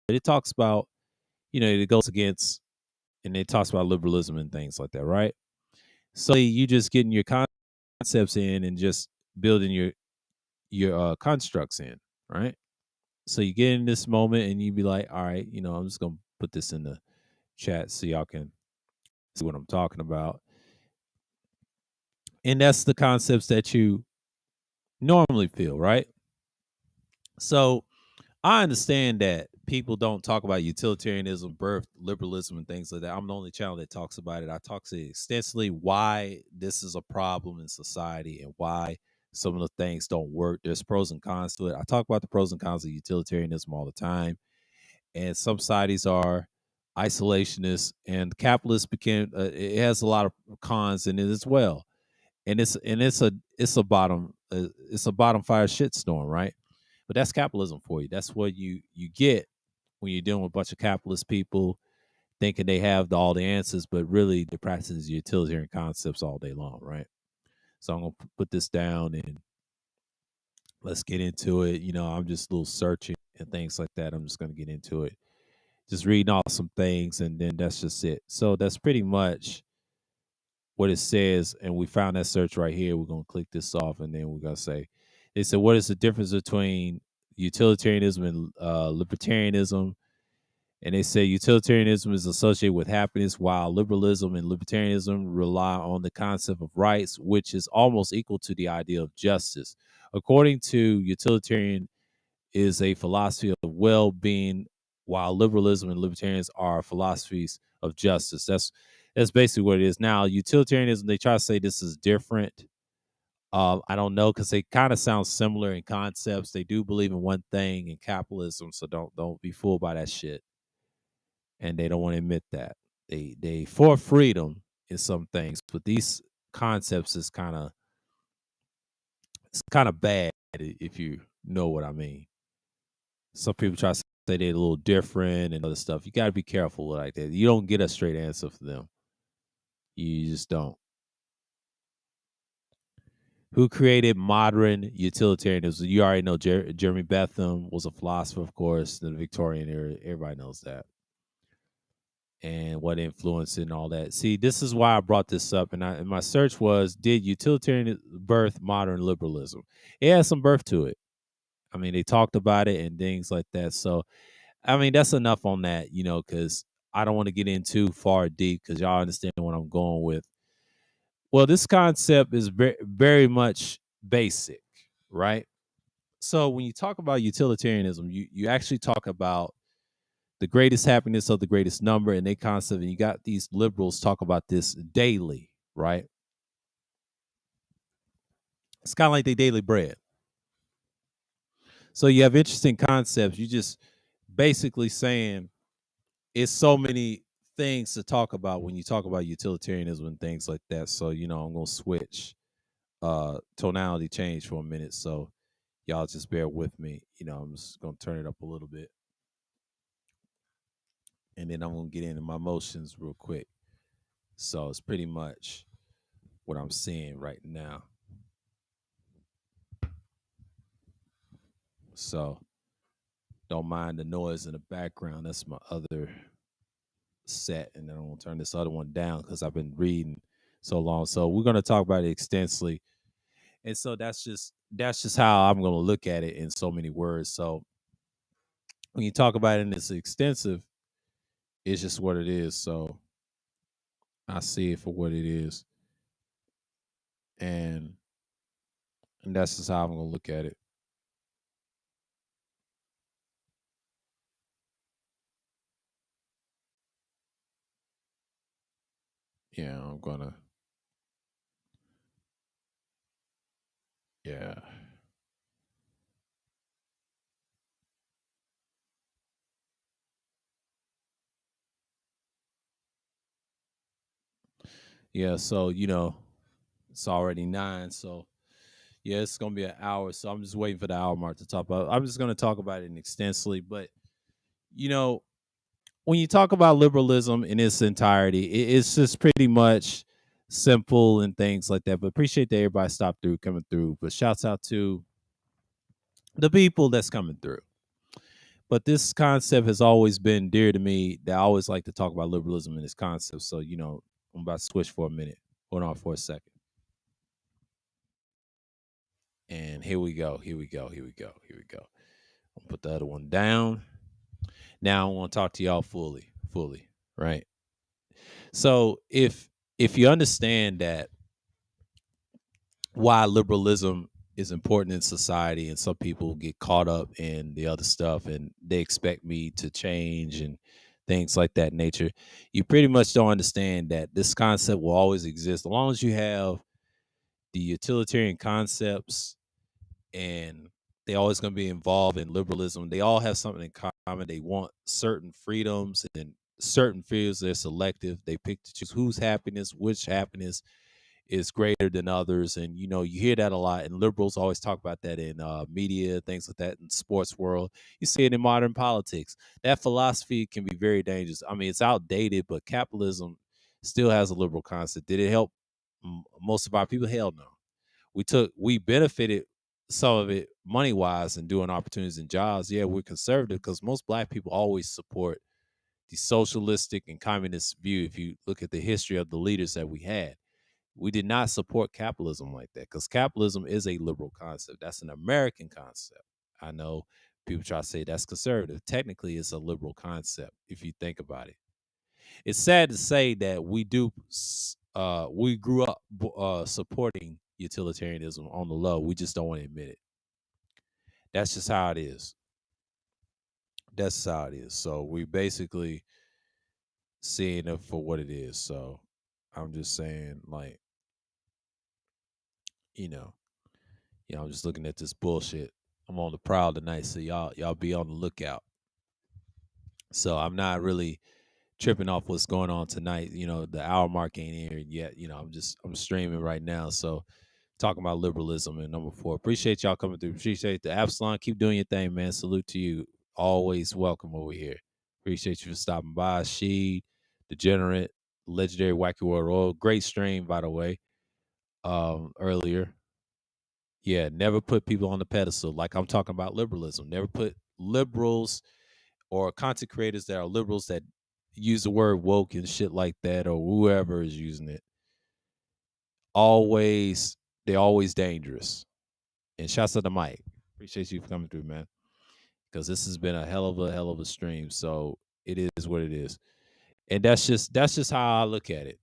It talks about, it goes against, and it talks about liberalism and things like that, right? So you just getting your concepts in and just building your constructs in, right? So you get in this moment and you be like, all right, I'm just gonna put this in the chat so y'all can see what I'm talking about. And that's the concepts that you normally feel, right? So I understand that people don't talk about utilitarianism, birth, liberalism, and things like that. I'm the only channel that talks about it. I talk to extensively why this is a problem in society and why some of the things don't work. There's pros and cons to it. I talk about the pros and cons of utilitarianism all the time. And some societies are isolationist, and capitalist it has a lot of cons in it as well. And it's a bottom fire shitstorm, right? But that's capitalism for you. That's what you get when you're dealing with a bunch of capitalist people thinking they have all the answers, but really they're practicing utilitarian concepts all day long, right? So I'm gonna put this down and let's get into it. I'm just a little searching and things like that. I'm just gonna get into it. Just reading off some things, and then that's just it. So that's pretty much what it says. And we found that search right here. We're gonna click this off, and then we're gonna say, they said, what is the difference between utilitarianism and libertarianism? And they say utilitarianism is associated with happiness, while liberalism and libertarianism rely on the concept of rights, which is almost equal to the idea of justice. According to utilitarian is a philosophy of well-being, while liberalism and libertarians are philosophies of justice. That's basically what it is. Now, utilitarianism, they try to say this is different. I don't know because they kind of sound similar in concepts. They do believe in one thing in capitalism, so don't be fooled by that shit. And they don't want to admit that they for freedom in some things, but these concepts is kind of bad if you know what I mean. Some people try to say they're a little different and other stuff. You got to be careful like that. You don't get a straight answer from them. You just don't. Who created modern utilitarianism? You already know Jeremy Bentham was a philosopher, of course, in the Victorian era. Everybody knows that. And what influence and all that. See, this is why I brought this up. And my search was, did utilitarian birth modern liberalism? It has some birth to it. I mean, they talked about it and things like that. So, I mean, that's enough on that, because I don't want to get in too far deep because y'all understand what I'm going with. Well, this concept is very, very much basic, right? So when you talk about utilitarianism, you actually talk about the greatest happiness of the greatest number and they concept, and you got these liberals talk about this daily, right? It's kind of like they daily bread. So you have interesting concepts. You just basically saying it's so many things to talk about when you talk about utilitarianism and things like that. So, I'm gonna switch tonality change for a minute. So y'all just bear with me. I'm just gonna turn it up a little bit. And then I'm gonna get into my emotions real quick. So it's pretty much what I'm seeing right now. So don't mind the noise in the background. That's my other set. And then I'm gonna turn this other one down because I've been reading so long. So we're gonna talk about it extensively. And so that's just how I'm gonna look at it in so many words. So when you talk about it and it's extensive, it's just what it is. So I see it for what it is. And that's just how I'm gonna look at it. Yeah, I'm gonna yeah. Yeah, so it's already 9. So yeah, it's gonna be an hour. So I'm just waiting for the hour mark to talk about. I'm just gonna talk about it extensively. But you know, when you talk about liberalism in its entirety, it's just pretty much simple and things like that. But appreciate that everybody stopped through, coming through. But shouts out to the people that's coming through. But this concept has always been dear to me. That I always like to talk about liberalism and its concept. So, I'm about to switch for a minute. Hold on for a second. And here we go. Here we go. Here we go. Here we go. I'll put the other one down. Now I want to talk to y'all fully, right? So if you understand that why liberalism is important in society and some people get caught up in the other stuff and they expect me to change and things like that nature, you pretty much don't understand that this concept will always exist as long as you have the utilitarian concepts, and they always going to be involved in liberalism. They all have something in common. They want certain freedoms, and certain fields they're selective. They pick to choose whose happiness, which happiness is greater than others. And you hear that a lot, and liberals always talk about that in media, things like that, in sports world. You see it in modern politics. That philosophy can be very dangerous. I mean, it's outdated, but capitalism still has a liberal concept. Did it help most of our people? Hell no. We benefited some of it money wise and doing opportunities and jobs. Yeah, we're conservative because most black people always support the socialistic and communist view. If you look at the history of the leaders that we had, we did not support capitalism like that because capitalism is a liberal concept. That's an American concept. I know people try to say that's conservative. Technically, it's a liberal concept if you think about it. It's sad to say that we grew up supporting utilitarianism on the low. We just don't want to admit it. That's just how it is. That's how it is. So we basically seeing it for what it is. So I'm just saying, like, you know, I'm just looking at this bullshit. I'm on the prowl tonight, so y'all be on the lookout. So I'm not really tripping off what's going on tonight. The hour mark ain't here yet. I'm streaming right now. So talking about liberalism and number 4. Appreciate y'all coming through. Appreciate the Absalon. Keep doing your thing, man. Salute to you. Always welcome over here. Appreciate you for stopping by. She, Degenerate, Legendary Wacky World Oil. Great stream, by the way. Earlier. Yeah, never put people on the pedestal. Like I'm talking about liberalism. Never put liberals or content creators that are liberals that use the word woke and shit like that, or whoever is using it. They're always dangerous. And shouts out to Mike. Appreciate you for coming through, man. Because this has been a hell of a stream. So it is what it is. And that's just how I look at it.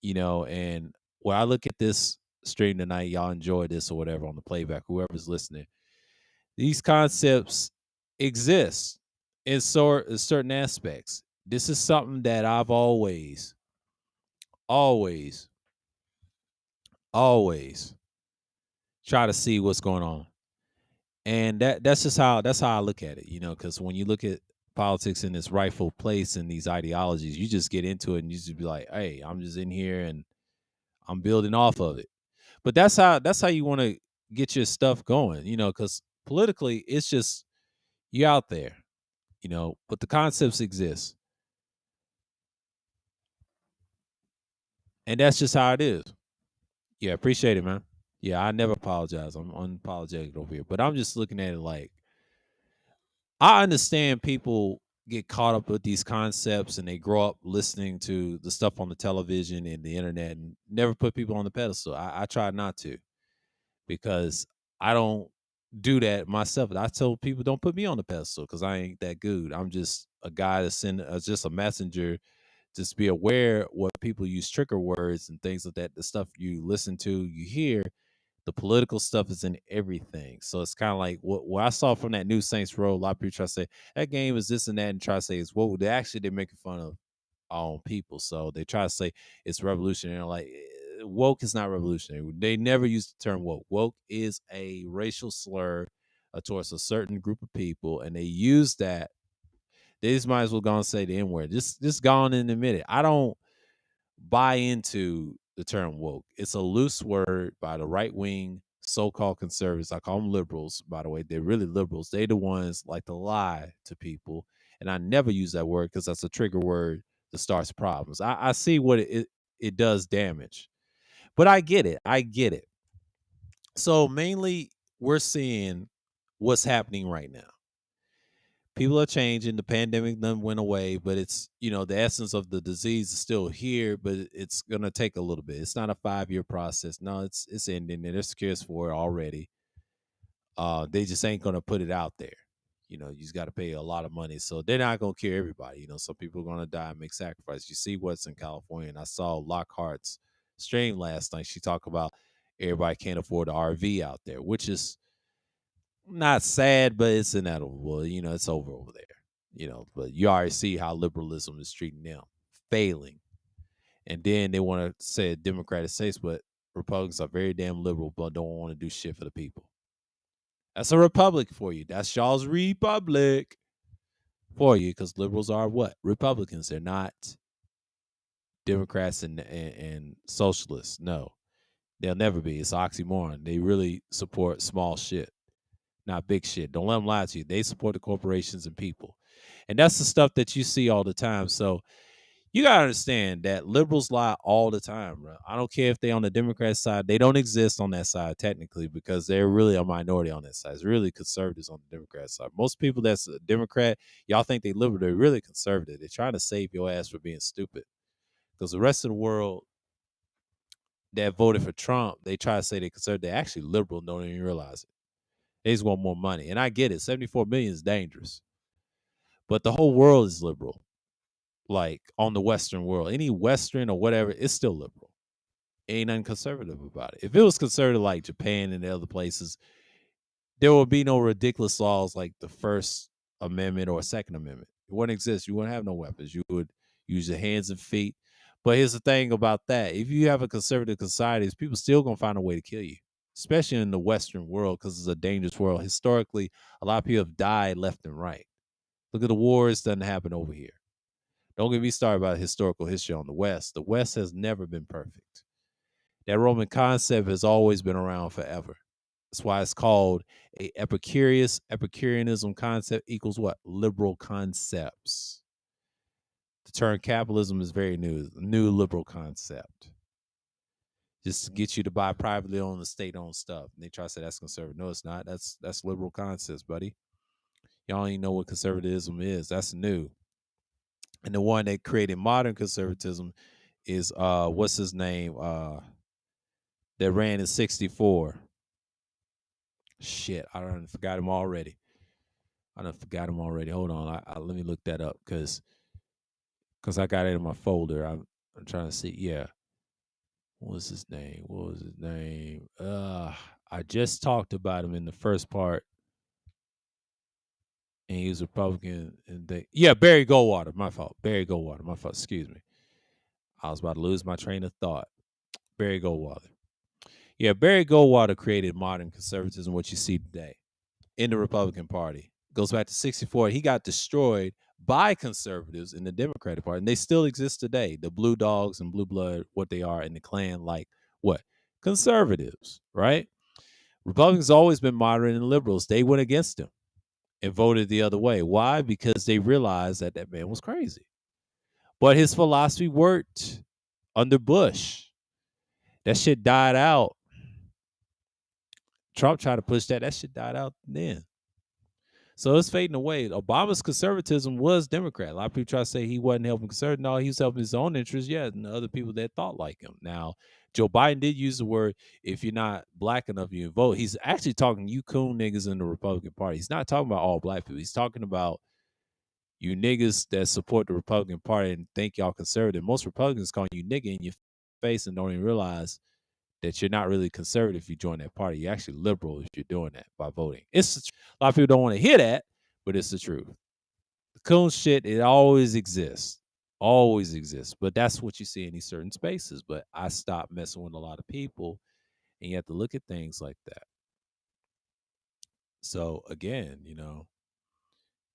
And when I look at this stream tonight, y'all enjoy this or whatever on the playback, whoever's listening. These concepts exist in certain aspects. This is something that I've always, always, always try to see what's going on. And that's how I look at it, because when you look at politics in its rightful place and these ideologies, you just get into it and you just be like, hey, I'm just in here and I'm building off of it. But that's how you want to get your stuff going, because politically it's just you out there, but the concepts exist. And that's just how it is. Yeah, appreciate it, man. Yeah, I never apologize. I'm unapologetic over here. But I'm just looking at it like I understand people get caught up with these concepts and they grow up listening to the stuff on the television and the internet and never put people on the pedestal. I try not to because I don't do that myself. I tell people don't put me on the pedestal because I ain't that good. I'm just a guy that's just a messenger. Just be aware what people use trigger words and things like that. The stuff you listen to, you hear, the political stuff is in everything. So it's kind of like what I saw from that new Saints Row. A lot of people try to say that game is this and that, and try to say it's woke. They're making fun of our own people. So they try to say it's revolutionary. Like woke is not revolutionary. They never use the term woke. Woke is a racial slur towards a certain group of people, and they use that. They just might as well go and say the N word. Just go on and admit it. I don't buy into the term woke. It's a loose word by the right wing so-called conservatives. I call them liberals, by the way. They're really liberals. They're the ones like to lie to people. And I never use that word because that's a trigger word that starts problems. I see what it does damage. But I get it. I get it. So mainly we're seeing what's happening right now. People are changing. The pandemic done went away, but it's the essence of the disease is still here, but it's gonna take a little bit. It's not a 5-year process. No, it's ending, and there's cures for it already. They just ain't gonna put it out there. You just got to pay a lot of money, so they're not gonna cure everybody. Some people are gonna die and make sacrifices. You see what's in California, and I saw Lockhart's stream last night. She talked about everybody can't afford the RV out there, which is not sad, but it's inevitable. It's over there. But you already see how liberalism is treating them, failing. And then they want to say a democratic states, but Republicans are very damn liberal, but don't want to do shit for the people. That's a republic for you. That's y'all's republic for you, because liberals are what? Republicans. They're not Democrats and socialists. No, they'll never be. It's an oxymoron. They really support small shit, not big shit. Don't let them lie to you. They support the corporations and people. And that's the stuff that you see all the time. So you got to understand that liberals lie all the time, bro. I don't care if they're on the Democrat side. They don't exist on that side technically because they're really a minority on that side. It's really conservatives on the Democrat side. Most people that's a Democrat, y'all think they liberal. They're really conservative. They're trying to save your ass for being stupid. Because the rest of the world that voted for Trump, they try to say they're conservative. They're actually liberal, don't even realize it. They just want more money. And I get it. 74 million is dangerous. But the whole world is liberal. Like on the Western world, any Western or whatever, it's still liberal. Ain't nothing conservative about it. If it was conservative like Japan and the other places, there would be no ridiculous laws like the First Amendment or Second Amendment. It wouldn't exist. You wouldn't have no weapons. You use your hands and feet. But here's the thing about that: if you have a conservative society, people still gonna find a way to kill you, especially in the Western world, because it's a dangerous world. Historically, a lot of people have died left and right. Look at the wars doesn't happen over here. Don't get me started about historical history on the West. The West has never been perfect. That Roman concept has always been around forever. That's why it's called a Epicureanism concept equals what? Liberal concepts. The term capitalism is very new, new liberal concept. Just to get you to buy privately owned and state-owned stuff. And they try to say that's conservative. No, it's not. That's liberal concepts, buddy. Y'all don't even know what conservatism is. That's new. And the one that created modern conservatism is what's his name? That ran in 64. Shit, I done forgot him already. Hold on, let me look that up because I got it in my folder. I'm trying to see. Yeah, what was his name? I just talked about him in the first part, and he was Republican. And Barry Goldwater. My fault. Excuse me. I was about to lose my train of thought. Barry Goldwater. Yeah, Barry Goldwater created modern conservatism, what you see today in the Republican Party. Goes back to 64. He got destroyed by conservatives in the Democratic Party, and they still exist today. The Blue Dogs and Blue Blood, what they are in the Klan, like what? Conservatives, right? Republicans always been moderate and liberals. They went against him and voted the other way. Why? Because they realized that that man was crazy. But his philosophy worked under Bush. That shit died out. Trump tried to push that. That shit died out then. So it's fading away. Obama's conservatism was Democrat. A lot of people try to say he wasn't helping conservative. No, he was helping his own interests, yeah, and the other people that thought like him. Now, Joe Biden did use the word, if you're not black enough, you vote. He's actually talking you coon niggas in the Republican Party. He's not talking about all black people. He's talking about you niggas that support the Republican Party and think y'all conservative. Most Republicans call you nigga in your face and don't even realize that you're not really conservative if you join that party. You're actually liberal if you're doing that by voting. A lot of people don't want to hear that, but it's the truth. The coon shit, it always exists. Always exists. But that's what you see in these certain spaces. But I stopped messing with a lot of people, and you have to look at things like that. So again,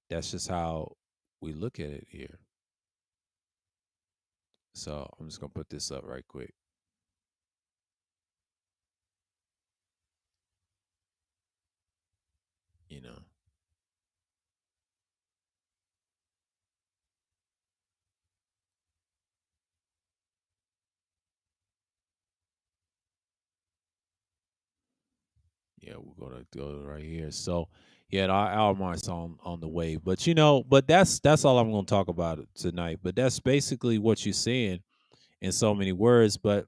that's just how we look at it here. So I'm just gonna put this up right quick. you know. Yeah, we're gonna go right here. So yeah, our mark's on the way. But but that's all I'm gonna talk about tonight. But that's basically what you're seeing in so many words. But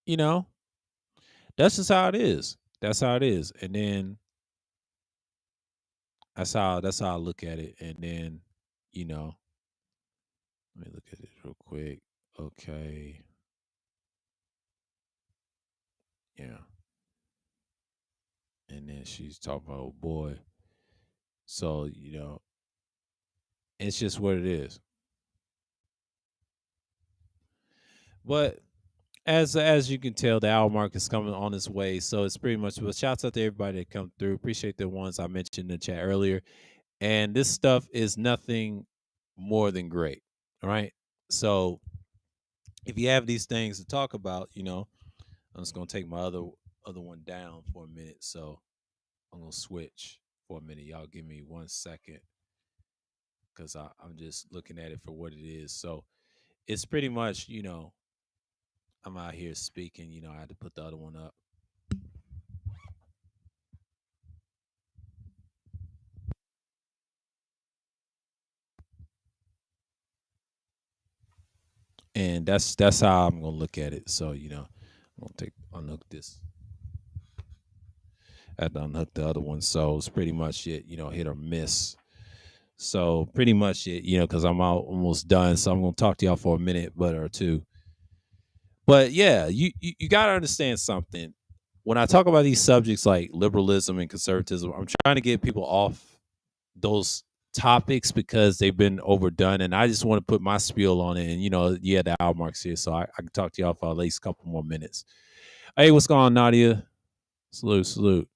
you know, that's just how it is. That's how it is. And then that's how I look at it. And then, you know, let me look at it real quick. Okay. Yeah. And then she's talking about, oh boy. So, it's just what it is. But as you can tell, the hour mark is coming on its way. So it's pretty much, but shouts out to everybody that come through. Appreciate the ones I mentioned in the chat earlier. And this stuff is nothing more than great. All right. So if you have these things to talk about, I'm just gonna take my other one down for a minute. So I'm gonna switch for a minute. Y'all give me 1 second because I'm just looking at it for what it is. So it's pretty much, I'm out here speaking. I had to put the other one up. And that's how I'm gonna look at it. So I'm gonna unhook this. I had to unhook the other one. So it's pretty much it. Hit or miss. So pretty much it. Because I'm almost done. So I'm gonna talk to y'all for a minute, or two. But yeah, you gotta understand something. When I talk about these subjects like liberalism and conservatism, I'm trying to get people off those topics because they've been overdone, and I just want to put my spiel on it. And the hour mark's here, so I can talk to y'all for at least a couple more minutes. Hey, what's going on, Nadia? Salute, salute.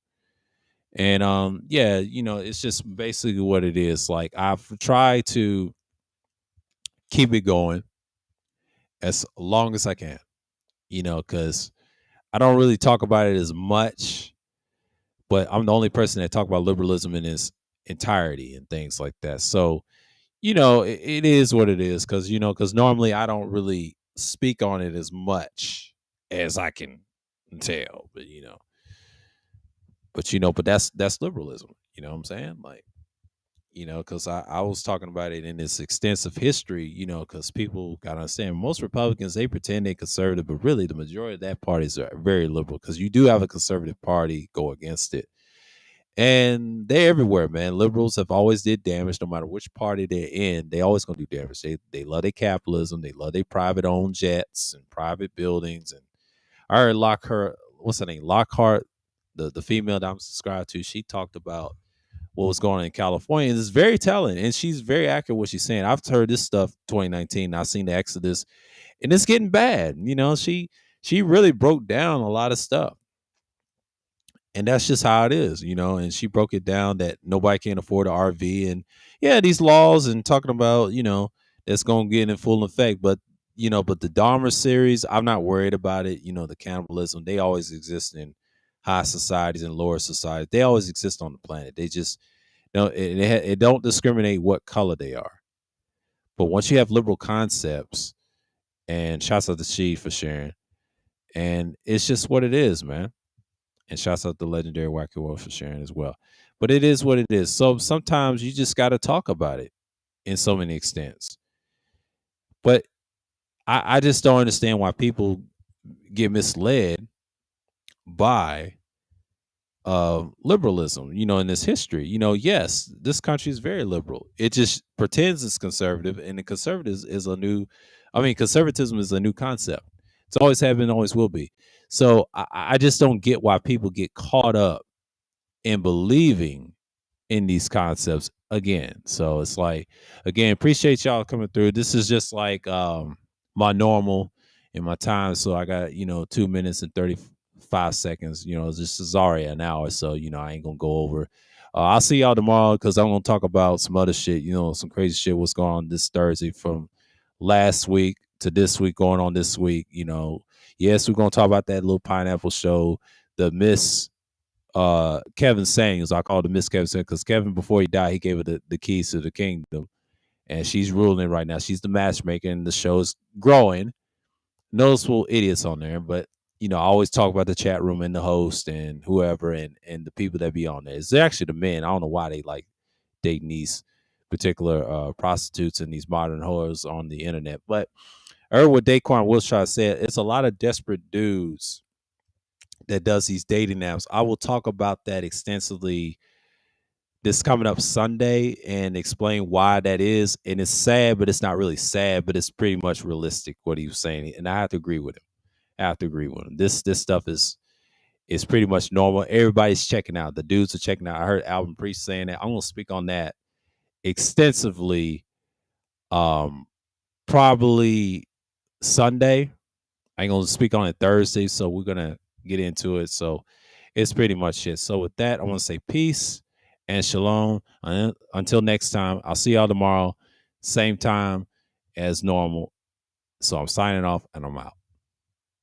And yeah, it's just basically what it is. Like, I've tried to keep it going as long as I can, because I don't really talk about it as much, but I'm the only person that talk about liberalism in its entirety and things like that. So, it is what it is, because normally I don't really speak on it as much as I can tell, but that's liberalism. You know what I'm saying? Like, because I was talking about it in this extensive history, because people got to understand most Republicans, they pretend they're conservative, but really the majority of that party is very liberal, because you do have a conservative party go against it. And they're everywhere, man. Liberals have always did damage, no matter which party they're in. They always gonna do damage. They love their capitalism. They love their private owned jets and private buildings. And I heard what's her name? Lockhart, the female that I'm subscribed to. She talked about what was going on in California. And it's very telling, and she's very accurate what she's saying. I've heard this stuff 2019. I've seen the Exodus, and it's getting bad. She really broke down a lot of stuff. And that's just how it is, and she broke it down that nobody can afford an RV, and yeah, these laws, and talking about, that's going to get in full effect. But the Dahmer series, I'm not worried about it. The cannibalism, they always exist in high societies and lower societies. They always exist on the planet. They just, it don't discriminate what color they are. But once you have liberal concepts, and shouts out to She for sharing, and it's just what it is, man. And shouts out to legendary Wacky World for sharing as well. But it is what it is. So sometimes you just got to talk about it in so many extents. But I just don't understand why people get misled by liberalism, in this history. Yes, this country is very liberal. It just pretends it's conservative, and the conservatives is conservatism is a new concept. It's always have been, always will be. So I just don't get why people get caught up in believing in these concepts again. So it's like, again, appreciate y'all coming through. This is just like my normal in my time. So I got, 2 minutes and 35 seconds. This is already an hour. So, I ain't going to go over. I'll see y'all tomorrow, because I'm going to talk about some other shit, some crazy shit, what's going on this Thursday from last week to this week, going on this week. Yes, we're going to talk about that little pineapple show, the Miss Kevin Sayings. I call it the Miss Kevin Sayings, because Kevin, before he died, he gave her the keys to the kingdom, and she's ruling right now. She's the matchmaker, and the show's growing. Noticeable idiots on there, but I always talk about the chat room and the host and whoever, and the people that be on there. It's actually the men. I don't know why they like dating these particular prostitutes and these modern whores on the internet. But I heard what Daquan Wilshire said. It's a lot of desperate dudes that does these dating apps. I will talk about that extensively this coming up Sunday and explain why that is. And it's sad, but it's not really sad, but it's pretty much realistic what he was saying. And I have to agree with him. This stuff is pretty much normal. Everybody's checking out. The dudes are checking out. I heard Alvin Priest saying that. I'm gonna speak on that extensively probably Sunday. I ain't gonna speak on it Thursday, so we're gonna get into it. So it's pretty much it. So with that, I want to say peace and shalom. Until next time, I'll see y'all tomorrow, same time as normal. So I'm signing off, and I'm out.